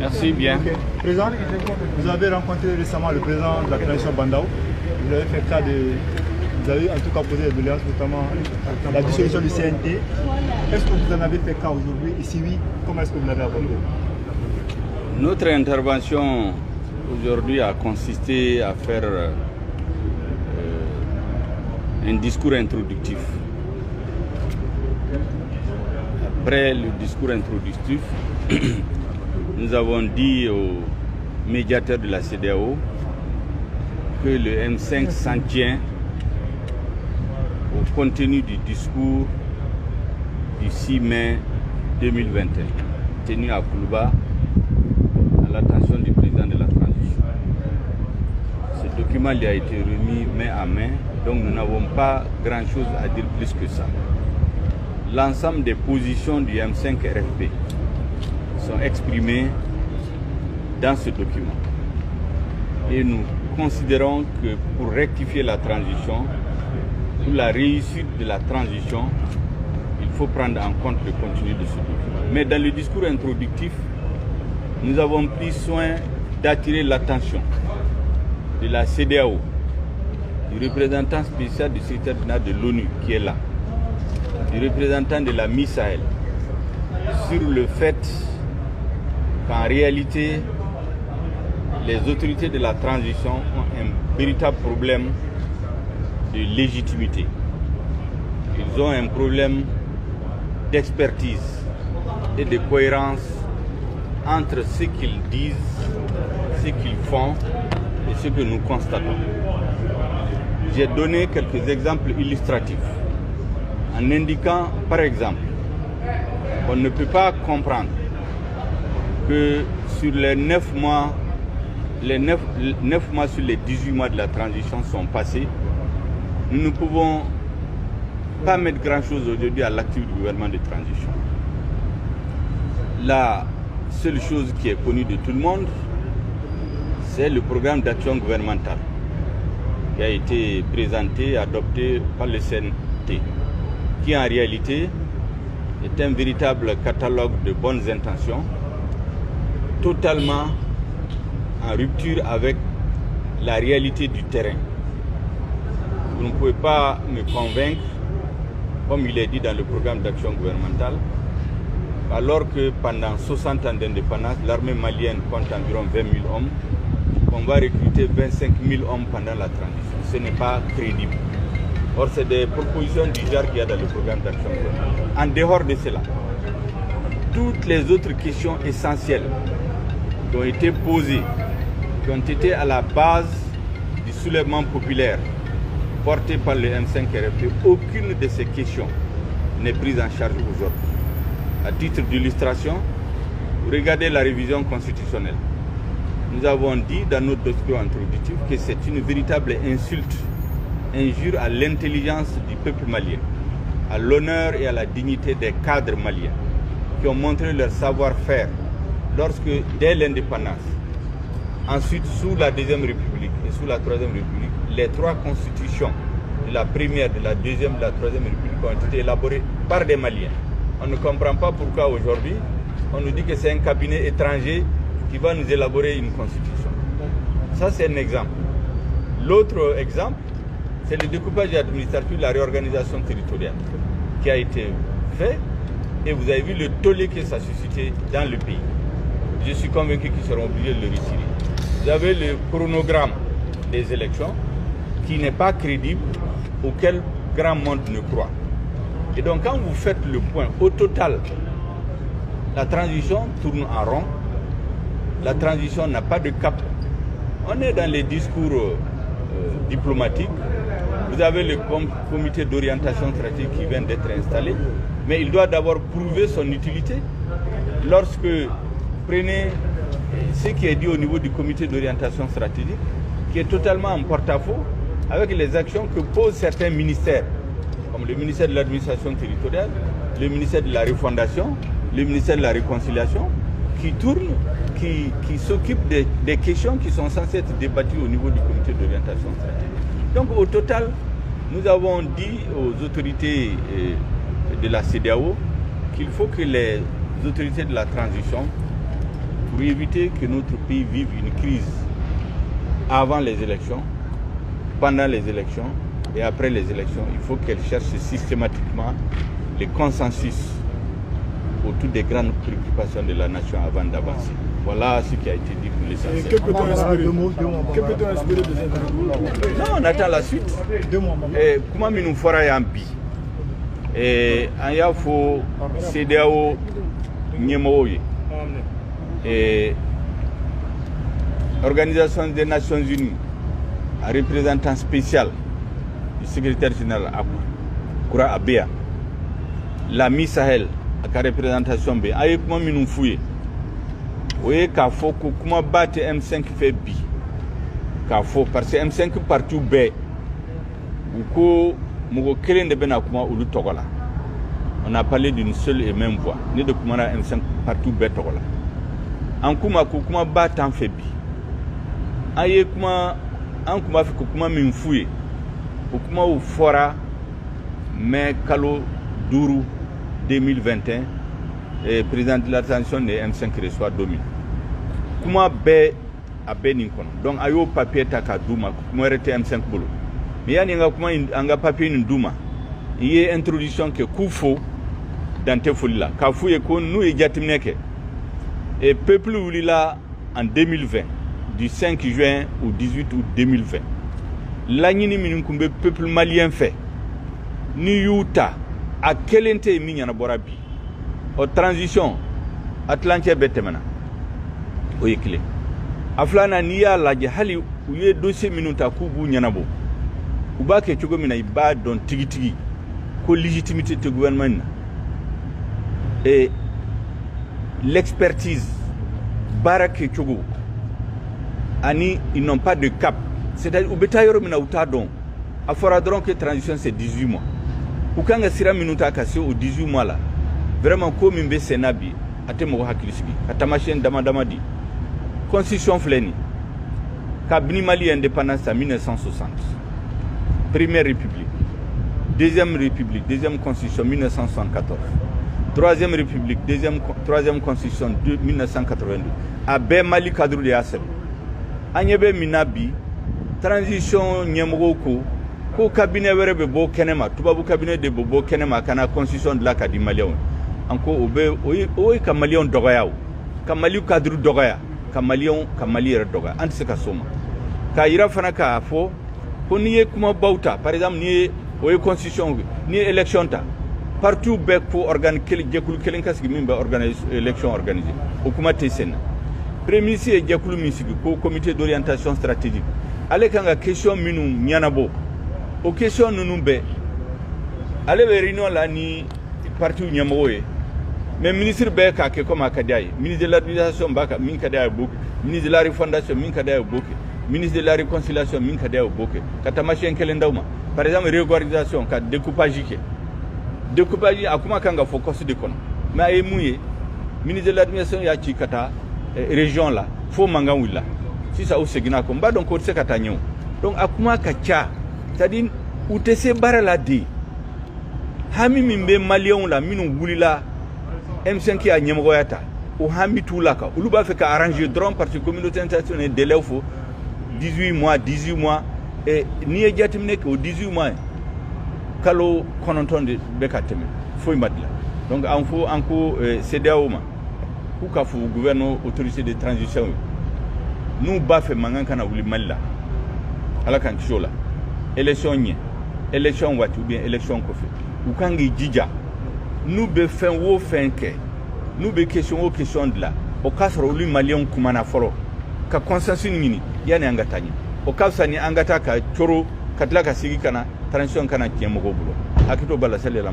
Merci bien. Okay. Président, vous avez rencontré récemment le président de la transition Bandao. Vous avez fait cas de... Vous avez en tout cas posé des doléances, notamment la dissolution du CNT. Est-ce que vous en avez fait cas aujourd'hui? Et si oui, comment est-ce que vous l'avez abordé? Notre intervention aujourd'hui a consisté à faire un discours introductif. Après le discours introductif, nous avons dit aux médiateurs de la CEDEAO que le M5 s'en tient au contenu du discours du 6 mai 2021, tenu à Koulouba, à l'attention du président de la transition. Ce document lui a été remis main à main, donc nous n'avons pas grand-chose à dire plus que ça. L'ensemble des positions du M5 RFP sont exprimées dans ce document. Et nous considérons que pour rectifier la transition, pour la réussite de la transition, il faut prendre en compte le contenu de ce document. Mais dans le discours introductif, nous avons pris soin d'attirer l'attention de la CEDEAO, du représentant spécial du secrétaire général de l'ONU qui est là, du représentant de la MISAEL, sur le fait qu'en réalité, les autorités de la transition ont un véritable problème de légitimité. Ils ont un problème d'expertise et de cohérence entre ce qu'ils disent, ce qu'ils font et ce que nous constatons. J'ai donné quelques exemples illustratifs en indiquant, par exemple, qu'on ne peut pas comprendre que sur les 9 mois, les 9 mois sur les 18 mois de la transition sont passés. Nous ne pouvons pas mettre grand-chose aujourd'hui à l'actif du gouvernement de transition. La seule chose qui est connue de tout le monde, c'est le programme d'action gouvernementale qui a été présenté, adopté par le CNT, qui en réalité est un véritable catalogue de bonnes intentions, totalement en rupture avec la réalité du terrain. Vous ne pouvez pas me convaincre, comme il est dit dans le programme d'action gouvernementale, alors que pendant 60 ans d'indépendance, l'armée malienne compte environ 20 000 hommes, qu'on va recruter 25 000 hommes pendant la transition. Ce n'est pas crédible. Or, c'est des propositions du genre qu'il y a dans le programme d'action gouvernementale. En dehors de cela, toutes les autres questions essentielles qui ont été posées, qui ont été à la base du soulèvement populaire porté par le M5 RFP, aucune de ces questions n'est prise en charge aujourd'hui. À titre d'illustration, regardez la révision constitutionnelle. Nous avons dit dans notre discours introductif que c'est une véritable insulte, injure à l'intelligence du peuple malien, à l'honneur et à la dignité des cadres maliens qui ont montré leur savoir-faire lorsque, dès l'indépendance, ensuite sous la Deuxième République et sous la Troisième République, les 3 constitutions de la Première, de la Deuxième et de la Troisième République ont été élaborées par des Maliens. On ne comprend pas pourquoi aujourd'hui on nous dit que c'est un cabinet étranger qui va nous élaborer une constitution. Ça, c'est un exemple. L'autre exemple, c'est le découpage administratif, la réorganisation territoriale qui a été fait, et vous avez vu le tollé que ça a suscité dans le pays. Je suis convaincu qu'ils seront obligés de le retirer. Vous avez le chronogramme des élections qui n'est pas crédible, auquel grand monde ne croit. Et donc quand vous faites le point, au total, la transition tourne en rond, la transition n'a pas de cap. On est dans les discours diplomatiques. Vous avez le comité d'orientation stratégique qui vient d'être installé, mais il doit d'abord prouver son utilité. Lorsque vous prenez ce qui est dit au niveau du comité d'orientation stratégique, qui est totalement en porte-à-faux avec les actions que posent certains ministères, comme le ministère de l'administration territoriale, le ministère de la refondation, le ministère de la réconciliation, qui tournent, qui s'occupent des questions qui sont censées être débattues au niveau du comité d'orientation stratégique. Donc au total, nous avons dit aux autorités de la CEDEAO qu'il faut que les autorités de la transition pour éviter que notre pays vive une crise avant les élections, pendant les élections et après les élections. Il faut qu'elle cherche systématiquement les consensus autour des grandes préoccupations de la nation avant d'avancer. Voilà ce qui a été dit pour l'essentiel. Que peut-on espérer de cette réunion? Non, on attend la suite. Comment nous fera Yampi? Et il faut CEDEAO Nyemoye et Organisation des Nations Unies, un représentant spécial du secrétaire général Koura Abea, la Mi Sahel, la représentation B. Aïe comment nous fouiller? Oui, qu'il faut que comment battre M5 fait bi. Qu'il faut parce que M5 partout B. Ou que nous créons des bénacoumas ou le Togola. On a parlé d'une seule et même voix. Ni de comment M5 partout B Togola. En comment battre en fait bi. Aïe comment en comment fait comment me fouiller. Ou comment ou fora mais Kalo Dourou 2021. Et président de l'attention de M5 reçoit 2000. Comment bé à Beninkon. Donc, ayo papier taka Douma, comment arrêter M5 bolo. Mais il y a un papier in Douma. Il y a une introduction que Koufo dans Tefoulila. Kafou et Kon, nous et Jatimneke. Et peuple Oulila en 2020, du 5 juin au 18 août 2020. L'année Minunkumbe, peuple malien fait. Ni Yuta, à quel intérêt Minyana Borabi. Aux transitions, Atlantique Betemana. Oye aflana niya la hali uye dossier minuta kubu nyanabo uba ke chogo mina iba don tigitigi ko légitimité de gouvernement et l'expertise barake chogo ani ils n'ont pas de cap, c'est-à-dire ubeta yoro mina utadon afora donc que transition c'est 18 mois ukanga sira minuta kasi au 18 mois là vraiment comme mbe senabi atemo hakilisigi atamashen damadamadi Constitution Fleni, Cabinet Mali indépendance en 1960, Première République, Deuxième République, Deuxième Constitution 1974, Troisième République, Troisième Constitution 1982, Abe Mali cadre de Assem, Agnebe Minabi, Transition Nyemroko, Ko Cabinet Werebe Bo Kenema, Tubabu Cabinet de Bobo Kenema, Kana Constitution de l'Académie Malion, encore Obe Kamalion Dogayao, Kamaliou cadre Dogaya. Kamalier doga antiseka soma ka ira fana ka fo ko niye kuma bauta par exemple niye oye constitution ni élection ta partout be pour organe kel jekul kelen kasgi mimbe organiser élection organisée o kuma tesena premier ministre jekul misigi ko comité d'orientation stratégique ale kanga question minu nyanabo o question nunu be ale be réunion la ni parti nyamoye. Mais ministre Beka qui est comme Akadiaï, ministre de l'administration Baka, Minkadaya Boke, ministre de la refondation Minkadaya Boke, ministre de la réconciliation Minkadaya Boke, Katamachi Nkelendauma. Par exemple, réorganisation, découpage. Découpage, Akuma Kanga focus de Kono. Mais à Emouye, ministre de l'administration Yachi Kata, région là, faut Mangawilla. Si ça ou Segina Komba, donc on sait Katagnon. Donc Akuma Kacha, c'est-à-dire, où te se baraladi. Hami Mimbe Malion la, Minou Boulila. M5 qui a Nyemroyata, ou Hami Toulaka, ou Luba fait qu'arranger drone parce que la communauté internationale délai 18 mois, et n'y a jamais que 18 mois, Kalo Kononton de Bekateme, faut y mettre là. Donc, il faut encore CEDEAO, pour qu'il faut gouvernement autorité de transition. Nous, Bafé Mangankana ou Mali là, à la Kanchola, élection Watu, ou bien élection Kofi, ou Kangi Djidja. Nous faisons que nous question de là au cas où les Maliens kumana folo ka consensus ni yani angatani au cas où angata ka choro katla ka sigi kana transition kana kiemo go bulo akito bala sele la